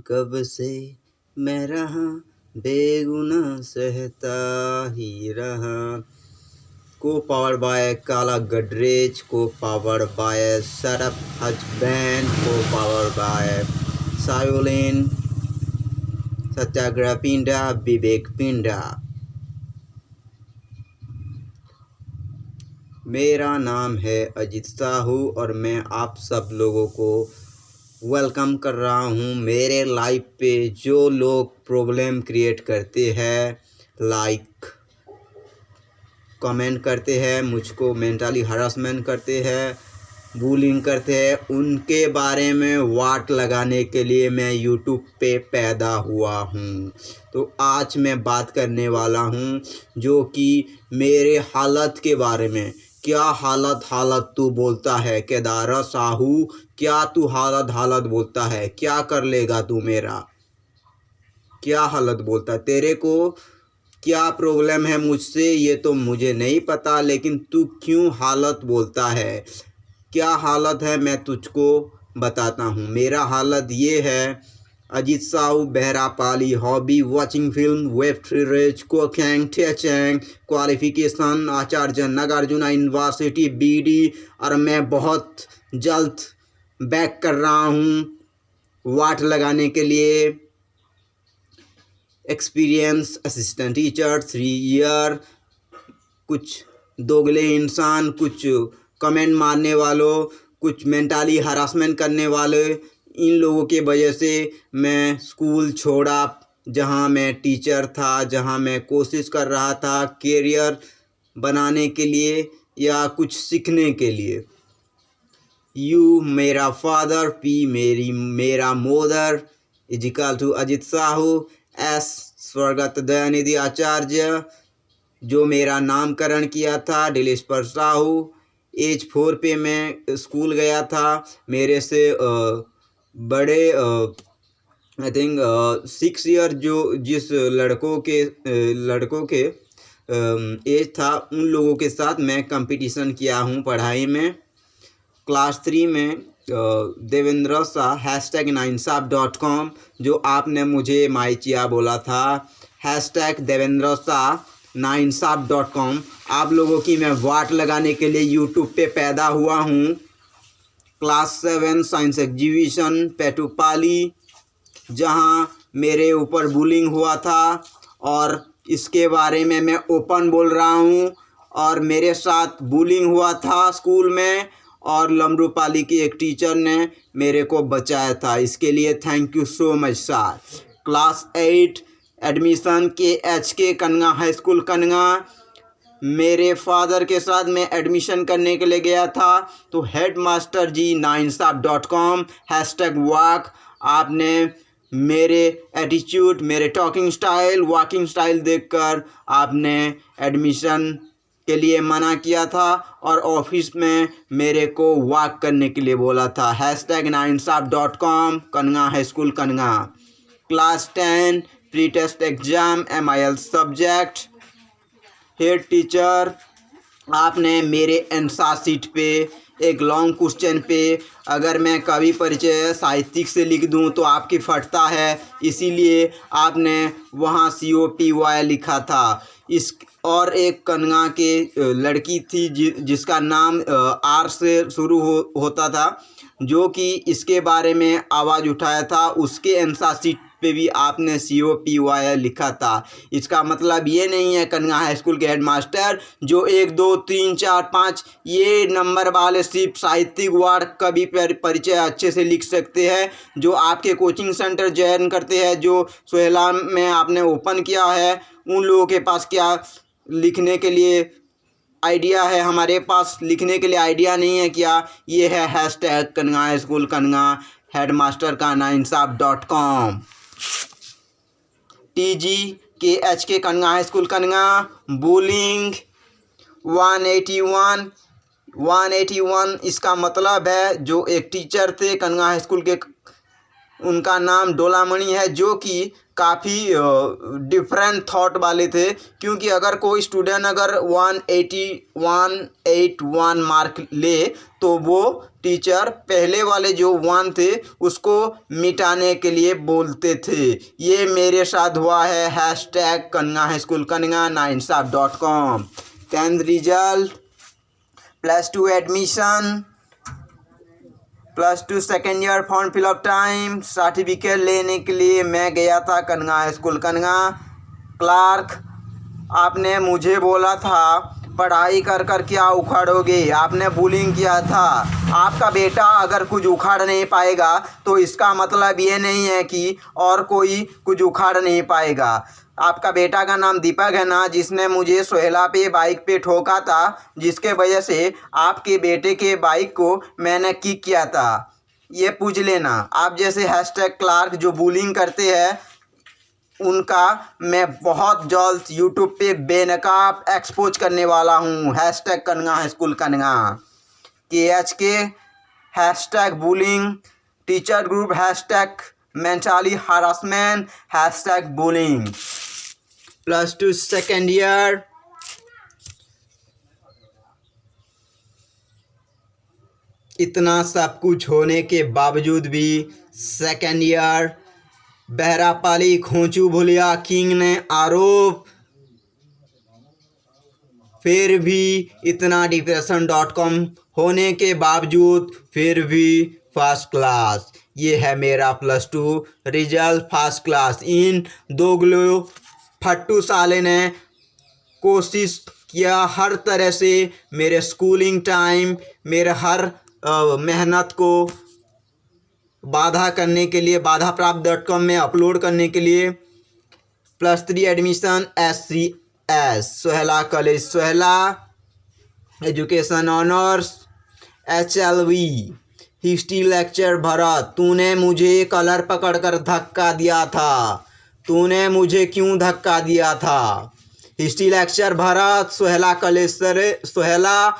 कब से मैं रहा बेगुनाह सहता ही रहा। को पावर बाय काला गडरेज, को पावर बाय शरफ हजबैंड, को पावर बाय सायोलिन सत्याग्रह पिंडा विवेक पिंडा। मेरा नाम है अजित साहू और मैं आप सब लोगों को वेलकम कर रहा हूँ मेरे लाइव पे। जो लोग प्रॉब्लम क्रिएट करते हैं, लाइक कमेंट करते हैं, मुझको मेंटली हरासमेंट करते हैं, बुलिंग करते हैं, उनके बारे में वाट लगाने के लिए मैं यूट्यूब पे पैदा हुआ हूँ। तो आज मैं बात करने वाला हूँ जो कि मेरे हालत के बारे में। क्या हालत तू बोलता है केदारा साहू, क्या तू हालत बोलता है? क्या कर लेगा तू मेरा? क्या हालत बोलता है? तेरे को क्या प्रॉब्लम है मुझसे ये तो मुझे नहीं पता, लेकिन तू क्यों हालत बोलता है? क्या हालत है मैं तुझको बताता हूँ। मेरा हालत ये है, Ajit Sahu Bahrapali, hobby watching film, web series, coaching teaching, qualification Acharya Nagarjuna university BD. और मैं बहुत जल्द बैक कर रहा हूँ वाट लगाने के लिए। Experience assistant teacher 3 year. कुछ दोगले इंसान, कुछ कमेंट मारने वालों, कुछ मेंटली हरासमेंट करने वाले, इन लोगों के वजह से मैं स्कूल छोड़ा जहां मैं टीचर था, जहां मैं कोशिश कर रहा था कैरियर बनाने के लिए या कुछ सीखने के लिए। यू मेरा फादर, पी मेरा मोदर, इजिकल टू अजित साहू, एस स्वर्गत दयानिधि आचार्य जो मेरा नामकरण किया था दिलेश्वर साहू। एज 4 पे मैं स्कूल गया था। मेरे से बड़े आई थिंक 6 ईयर जो जिस लड़कों के एज था, उन लोगों के साथ मैं कंपटीशन किया हूँ पढ़ाई में। क्लास 3 में देवेंद्र शाह #9insaf.com जो आपने मुझे माइचिया बोला था, देवेंद्र शाह 9insaf.com आप लोगों की मैं वाट लगाने के लिए यूट्यूब पे पैदा हुआ हूँ। क्लास 7 साइंस एग्जीबिशन पेटुपाली, जहाँ मेरे ऊपर बुलिंग हुआ था और इसके बारे में मैं ओपन बोल रहा हूँ। और मेरे साथ बुलिंग हुआ था स्कूल में और लमरूपाली की एक टीचर ने मेरे को बचाया था, इसके लिए thank you so much sir. Class 8 admission KHK Kanga high school Kanga. मेरे फादर के साथ मैं एडमिशन करने के लिए गया था, तो हेड मास्टर जी 9insaf.com #walk आपने मेरे एटीट्यूड, मेरे टॉकिंग स्टाइल, वॉकिंग स्टाइल देखकर आपने एडमिशन के लिए मना किया था और ऑफिस में मेरे को वॉक करने के लिए बोला था। #9insaf.com Kanga high school Kanga. Class 10 pre test exam MIL subject. Head teacher आपने मेरे आंसर शीट पे एक लॉन्ग क्वेश्चन पे अगर मैं कवि परिचय साहित्यिक से लिख दूं तो आपकी फटता है, इसीलिए आपने वहाँ COPY लिखा था। इस और एक कन्गा के लड़की थी जिसका नाम R से शुरू होता था, जो कि इसके बारे में आवाज़ उठाया था, उसके आंसर शीट पे भी आपने COPY लिखा था। इसका मतलब ये नहीं है कन्या हाई स्कूल के हेडमास्टर जो 1 2 3 4 5 ये नंबर वाले सिर्फ साहित्यिक वार्ड कवि परिचय अच्छे से लिख सकते हैं। जो आपके कोचिंग सेंटर ज्वाइन करते हैं, जो सोहेला में आपने ओपन किया है, उन लोगों के पास क्या लिखने के लिए आइडिया है? हमारे पास लिखने के लिए आइडिया नहीं है क्या? ये है #कन्या हाई स्कूल कन्या, हेडमास्टर का 9insaf.com। TG KHK कन्या हाई स्कूल कन्या। बुलिंग 181 इसका मतलब है जो एक टीचर थे कन्या हाई स्कूल के, उनका नाम डोलामणि है, जो कि काफ़ी डिफरेंट थॉट वाले थे, क्योंकि अगर कोई स्टूडेंट अगर 181 मार्क ले तो वो टीचर पहले वाले जो 1 थे उसको मिटाने के लिए बोलते थे। ये मेरे साथ हुआ है। हैशटैग कन्या हाई स्कूल कन्या nainsaaf.com। 10th result, +2 admission, +2 second year form fill up time, certificate लेने के लिए मैं गया था कन्या हाई स्कूल कन्या। क्लार्क, आपने मुझे बोला था पढ़ाई कर कर क्या उखाड़ोगे, आपने बुलिंग किया था। आपका बेटा अगर कुछ उखाड़ नहीं पाएगा तो इसका मतलब ये नहीं है कि और कोई कुछ उखाड़ नहीं पाएगा। आपका बेटा का नाम दीपक है ना, जिसने मुझे सोहेला पे बाइक पे ठोका था, जिसके वजह से आपके बेटे के बाइक को मैंने किक किया था। ये पूछ लेना। आप जैसे हैशटैग क्लार्क जो बुलिंग करते हैं उनका मैं बहुत जल्द यूट्यूब पे बेनकाब एक्सपोज करने वाला हूँ। हैशटैग कन्या हाई स्कूल कन्या KHK, hashtag bullying, teacher group, hashtag mentally harassment, hashtag bullying. +2 second year, इतना सब कुछ होने के बावजूद भी सेकेंड ईयर बहरापाली खोंचू भुलिया किंग ने आरोप, फिर भी इतना डिप्रेशन.com होने के बावजूद फिर भी फर्स्ट क्लास। ये है मेरा +2 रिजल्ट, फर्स्ट क्लास। इन दोगलो फट्टू साले ने कोशिश किया हर तरह से मेरे स्कूलिंग टाइम, मेरे हर मेहनत को बाधा करने के लिए, बाधाप्राप्त.com में अपलोड करने के लिए। +3 एडमिशन SCS सोहेला कॉलेज सोहेला, education honours HLV, history lecture Bharat. तूने मुझे कलर पकड़कर धक्का दिया था, तूने मुझे क्यों धक्का दिया था? हिस्ट्री लेक्चर भरत सोहेला कॉलेज सोहेला,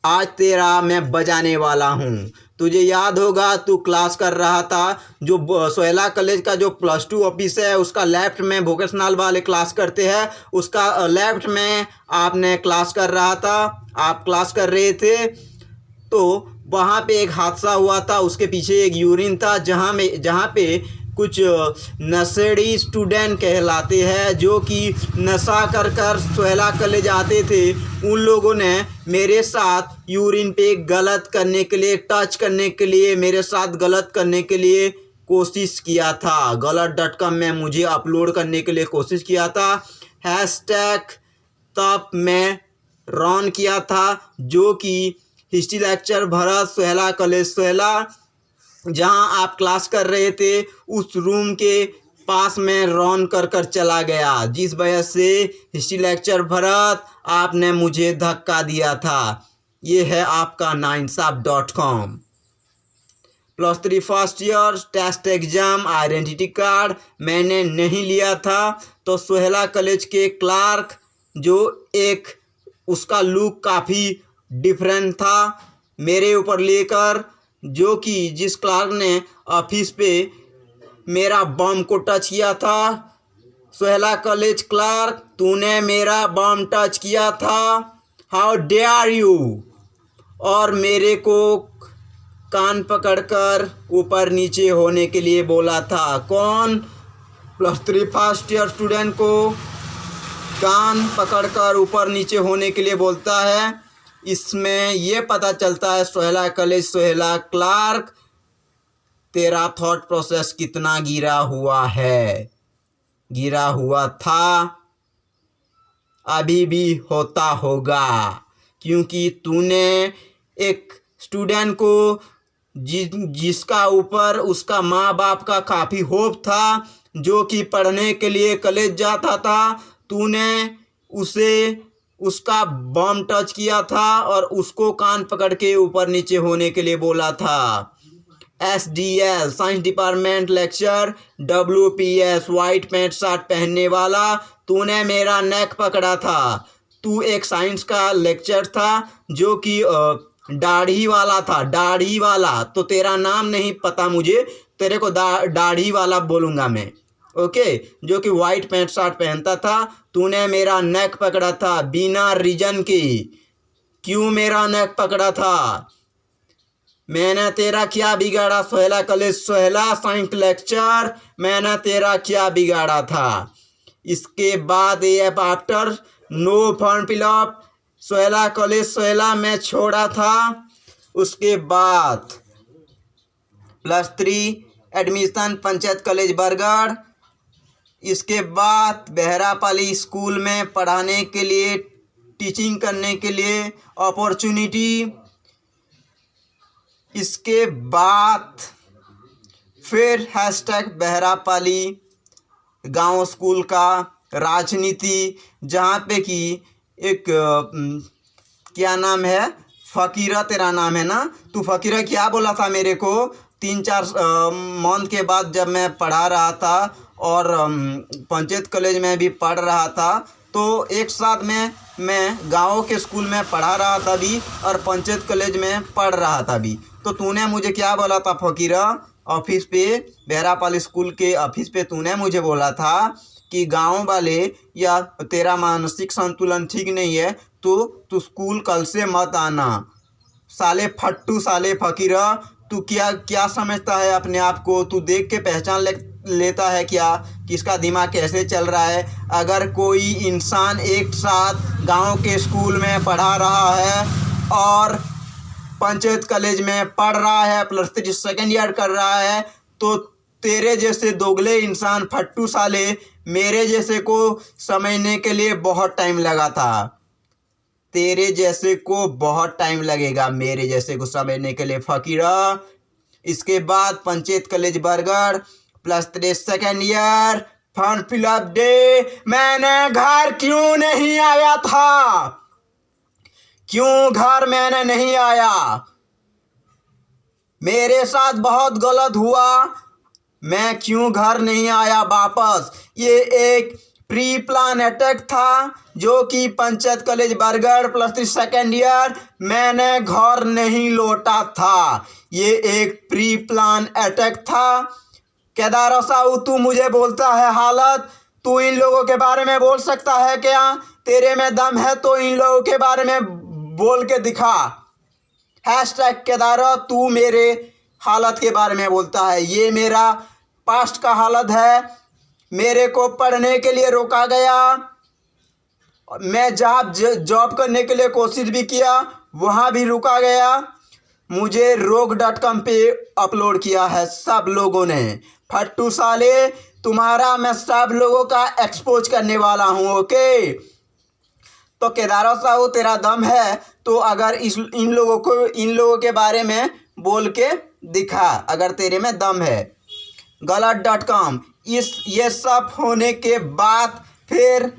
आज तेरा मैं बजाने वाला हूँ। तुझे याद होगा तू क्लास कर रहा था, जो सोहेला कॉलेज का जो +2 ऑफिस है उसका लेफ्ट में वोकेशनल वाले क्लास करते हैं, उसका लेफ्ट में आपने क्लास कर रहा था, आप क्लास कर रहे थे तो वहाँ पे एक हादसा हुआ था। उसके पीछे एक यूरिन था जहाँ पे कुछ नशेड़ी स्टूडेंट कहलाते हैं जो कि नशा कर कर सोहेला कॉलेज आते थे। उन लोगों ने मेरे साथ यूरिन पे गलत करने के लिए, टच करने के लिए, मेरे साथ गलत करने के लिए कोशिश किया था। गलत.com में मुझे अपलोड करने के लिए कोशिश किया था। हैशटैग तब मैं रन किया था, जो कि हिस्ट्री लेक्चर भरत सोहेला कॉलेज सोहेला, जहां आप क्लास कर रहे थे उस रूम के पास में रन कर कर चला गया, जिस वजह से हिस्ट्री लेक्चर भरत आपने मुझे धक्का दिया था। ये है आपका nainsaaf.com। +3 first year test exam identity card मैंने नहीं लिया था, तो सोहेला कॉलेज के क्लार्क जो एक उसका लुक काफ़ी डिफरेंट था मेरे ऊपर लेकर, जो कि जिस क्लार्क ने ऑफिस पे मेरा बम को टच किया था। सोहेला कॉलेज क्लार्क, तूने मेरा बम टच किया था, हाउ डेयर यू, और मेरे को कान पकड़कर ऊपर नीचे होने के लिए बोला था। कौन +3 फर्स्ट ईयर स्टूडेंट को कान पकड़कर ऊपर नीचे होने के लिए बोलता है? इसमें ये पता चलता है सोहेला कॉलेज सोहेला क्लार्क तेरा थॉट प्रोसेस कितना गिरा हुआ है, गिरा हुआ था, अभी भी होता होगा, क्योंकि तूने एक स्टूडेंट को जिसका ऊपर उसका माँ बाप का काफ़ी होप था, जो कि पढ़ने के लिए कॉलेज जाता था, तूने उसे उसका बम टच किया था और उसको कान पकड़ के ऊपर नीचे होने के लिए बोला था। SDL science department lecture, WPS white pant shirt पहनने वाला, तूने मेरा नेक पकड़ा था। तू एक साइंस का लेक्चर था जो कि दाढ़ी वाला था, दाढ़ी वाला, तो तेरा नाम नहीं पता मुझे, तेरे को दाढ़ी वाला बोलूँगा मैं, ओके, जो कि वाइट पैंट शर्ट पहनता था। तूने मेरा नेक पकड़ा था बिना रीजन के। क्यों मेरा नेक पकड़ा था? मैंने तेरा क्या बिगाड़ा? सोहेला कॉलेज, सोहेला साइंस लेक्चर, मैंने तेरा क्या बिगाड़ा था? इसके बाद ये आफ्टर नो फॉर्म फिलअप, सोहेला कॉलेज सोहेला में छोड़ा था। उसके बाद +3 एडमिशन पंचायत कॉलेज बरगढ़। इसके बाद बहरापाली स्कूल में पढ़ाने के लिए, टीचिंग करने के लिए अपॉर्चुनिटी। इसके बाद फिर #बहरापाली गांव स्कूल का राजनीति, जहाँ पे कि एक क्या नाम है, फ़कीरा तेरा नाम है ना, तू फ़कीरा क्या बोला था मेरे को 3-4 मंथ के बाद जब मैं पढ़ा रहा था और पंचायत कॉलेज में भी पढ़ रहा था। तो एक साथ में मैं गाँव के स्कूल में पढ़ा रहा था भी और पंचायत कॉलेज में पढ़ रहा था भी। तो तूने मुझे क्या बोला था फ़कीरा? ऑफिस पे, बहरापाली स्कूल के ऑफिस पे तूने मुझे बोला था कि गांव वाले या तेरा मानसिक संतुलन ठीक नहीं है, तो तू स्कूल कल से मत आना। साले फट्टू, साले फ़कीरा, तू क्या समझता है अपने आप को? तू देख के पहचान लेता है क्या कि इसका दिमाग कैसे चल रहा है? अगर कोई इंसान एक साथ गांव के स्कूल में पढ़ा रहा है और पंचायत कॉलेज में पढ़ रहा है, +3 सेकेंड ईयर कर रहा है, तो तेरे जैसे दोगले इंसान, फट्टू साले, मेरे जैसे को समझने के लिए बहुत टाइम लगा था। तेरे जैसे को बहुत टाइम लगेगा मेरे जैसे को समझने के लिए फ़कीरा। इसके बाद panchayat college Bargarh, +3 second year, form fill up day. मैंने घर क्यों नहीं आया था? क्यों घर मैंने नहीं आया? मेरे साथ बहुत गलत हुआ। मैं क्यों घर नहीं आया वापस? ये एक प्री प्लान अटैक था, जो कि panchayat college Bargarh +3 second year मैंने घर नहीं लौटा था। ये एक प्री प्लान अटैक था। केदार साहू, तू मुझे बोलता है हालत, तू इन लोगों के बारे में बोल सकता है क्या? तेरे में दम है तो इन लोगों के बारे में बोल के दिखा। #केदार, तू मेरे हालत के बारे में बोलता है। ये मेरा पास्ट का हालत है। मेरे को पढ़ने के लिए रोका गया। मैं जॉब करने के लिए कोशिश भी किया, वहाँ भी रुका गया। मुझे rogue.com पे अपलोड किया है सब लोगों ने। फट्टू साले, तुम्हारा मैं सब लोगों का एक्सपोज करने वाला हूँ। ओके, तो केदार साहू, तेरा दम है तो अगर इन लोगों के बारे में बोल के दिखा, अगर तेरे में दम है। गलत.com, ये सब होने के बाद फिर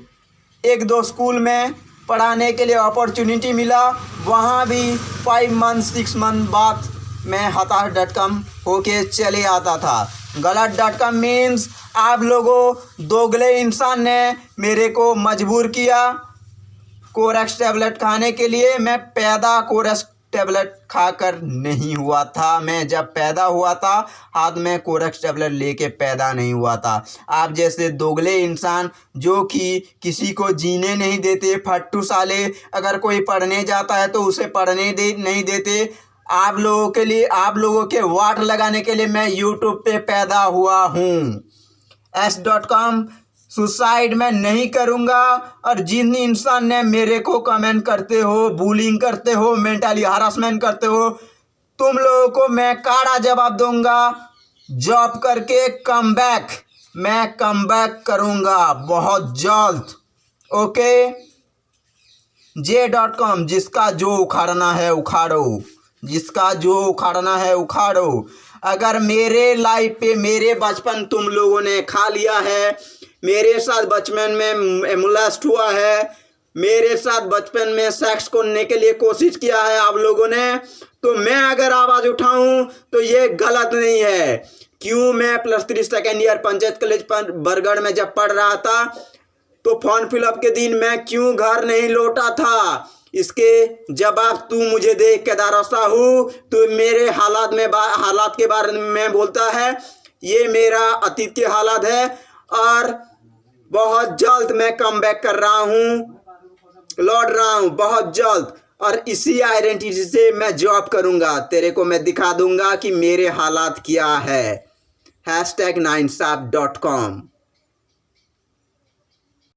1-2 स्कूल में पढ़ाने के लिए अपॉर्चुनिटी मिला। वहाँ भी 5 मंथ 6 मंथ बाद मैं हताश.com होके चले आता था। गलत.com मीन्स आप लोगों दोगले इंसान ने मेरे को मजबूर किया कोरेक्स टैबलेट खाने के लिए। मैं पैदा कोरेक्स टैबलेट खाकर नहीं हुआ था। मैं जब पैदा हुआ था, हाथ में कोरेक्स टैबलेट लेके पैदा नहीं हुआ था। आप जैसे दोगले इंसान जो कि किसी को जीने नहीं देते, फट्टू साले, अगर कोई पढ़ने जाता है तो उसे पढ़ने नहीं देते। आप लोगों के लिए, आप लोगों के वाट लगाने के लिए मैं यूट्यूब पे पैदा हुआ हूँ। S.com, सुसाइड मैं नहीं करूँगा। और जिन इंसान ने मेरे को कमेंट करते हो, बुलिंग करते हो, मेंटली हरासमेंट करते हो, तुम लोगों को मैं कड़ा जवाब दूंगा। जॉब करके मैं कम बैक करूँगा बहुत जल्द। ओके, J.com, जिसका जो उखाड़ना है उखाड़ो, जिसका जो उखाड़ना है उखाड़ो। अगर मेरे लाइफ पे, मेरे बचपन तुम लोगों ने खा लिया है, मेरे साथ बचपन में मोलेस्ट हुआ है, मेरे साथ बचपन में सेक्स करने के लिए कोशिश किया है आप लोगों ने, तो मैं अगर आवाज़ उठाऊं तो ये गलत नहीं है। क्यों? मैं +3 second year panchayat college Bargarh में जब पढ़ रहा था, तो फॉर्म फिलअप के दिन मैं क्यों घर नहीं लौटा था, इसके जवाब तू मुझे दे। केदार साहू, तू मेरे हालात के बारे में बोलता है। ये मेरा अतीत के हालात है। और बहुत जल्द मैं कम बैक कर रहा हूँ, लौट रहा हूँ बहुत जल्द, और इसी आइडेंटिटी से मैं जॉब करूँगा। तेरे को मैं दिखा दूँगा कि मेरे हालात क्या है। #9sap.com